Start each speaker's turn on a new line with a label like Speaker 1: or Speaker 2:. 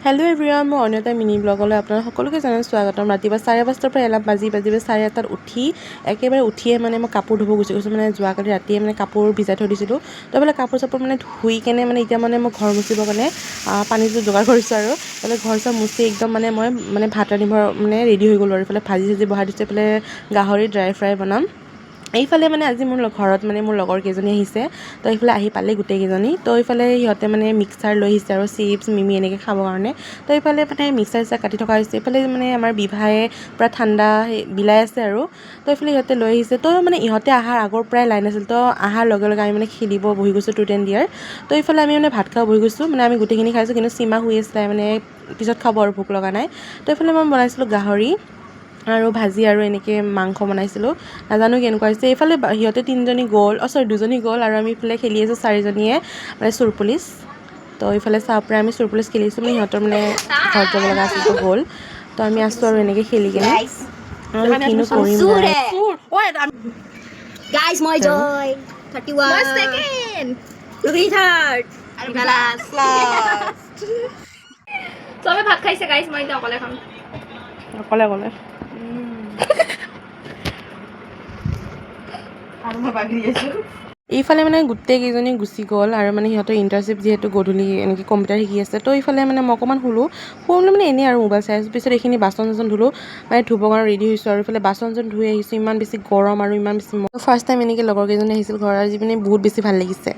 Speaker 1: Hello' everyone, মই অন্য এটা মিনি ব্লগলৈ আপোনালোক সকলোকে জনাই স্বাগতম। ৰাতিপুৱা 5:30 পৰা এলাৰ্ম বাজি 7:30 উঠি একেবাৰে উঠিয়ে মানে মই কাপোৰ ধুব গুচি গৈছোঁ। মানে যোৱাকালি ৰাতিয়ে মানে কাপোৰ ভিজাই থৈ দিছিলোঁ। তো এইফালে কাপোৰ চাপোৰ মানে ধুই কেনে মানে এতিয়া মানে মই ঘৰ মুচিবৰ কাৰণে পানীটো যোগাৰ কৰিছোঁ আৰু এইফালে ঘৰ চৰ মুচি একদম মই মানে ভাত ৰান্ধিবৰ মানে ৰেডি হৈ গ'লোঁ আৰু এইফালে ভাজি চাজি বহাই দিছোঁ। এইফালে গাহৰি ড্ৰাই ফ্ৰাই বনাম। এইফালে মানে আজি মোৰ ঘৰত মানে মোৰ লগৰ কেইজনী আহিছে। তো এইফালে আহি পালে গোটেইকেইজনী। তো এইফালে সিহঁতে মানে মিক্সাৰ লৈ আহিছে আৰু চিপছ মিমি এনেকৈ খাবৰ কাৰণে। তো এইফালে মানে মিক্সাৰ চিক্সাৰ কাটি থকা হৈছে। এইফালে মানে আমাৰ বিভায়ে পূৰা ঠাণ্ডা বিলাই আছে আৰু তো এইফালে ইহঁতে লৈ আহিছে। তো মানে ইহঁতে অহাৰ আগৰ পৰাই লাইন আছিল। তো অহাৰ লগে লগে আমি মানে খেলিব বহি গৈছোঁ ট্ৰুথ এণ্ড ডিয়াৰ। তো এইফালে আমি মানে ভাত খাব বহি গৈছোঁ। মানে আমি গোটেইখিনি খাইছোঁ, কিন্তু সীমা শুই আছিলে, মানে পিছত খাব আৰু ভোক লগা নাই। তো এইফালে মই বনাইছিলোঁ গাহৰি আৰু ভাজি আৰু এনেকৈ মাংস বনাইছিলোঁ। নাজানো কেনেকুৱা হৈছে। এইফালে সিহঁতে দুজনী গ'ল আৰু আমি এইফালে খেলি আছোঁ চাৰিজনীয়ে মানে চোৰ পুলিচ। তো এইফালে চাব পৰা আমি চোৰ পুলিচ খেলিছোঁ। মানে সিহঁতৰ মানে ঘৰত যাব লগা আছিল, তো গ'ল। তো আমি আছোঁ আৰু এনেকৈ খেলি কিনে আৰু কিনো কৰিম
Speaker 2: Guys, my joy. 31. My second. Ruby third. And last. চবে ভাত খাইছে গাইস, মই এতিয়া অকলে খাম।
Speaker 1: অকলে
Speaker 2: আৰু মই বাগৰি আছোঁ।
Speaker 1: এইফালে মানে গোটেইকেইজনী গুচি গ'ল আৰু মানে সিহঁতৰ ইণ্টাৰ্ণশ্বিপ যিহেতু গধূলি এনেকৈ কম্পিউটাৰ শিকি আছে। তো এইফালে মানে মই অকণমান শুলোঁ মানে এনেই আৰু মোবাইল চাই আছোঁ। পিছত এইখিনি বাচন চাচন ধুলোঁ, মানে ধুবৰ কাৰণে ৰেডি হৈছোঁ আৰু এইফালে বাচন চাচন ধুই আহিছোঁ। ইমান বেছি গৰম আৰু ইমান বেছি ফাৰ্ষ্ট টাইম এনেকৈ লগৰ কেইজনী আহিছিল ঘৰত, আজি মানে বহুত বেছি ভাল লাগিছে।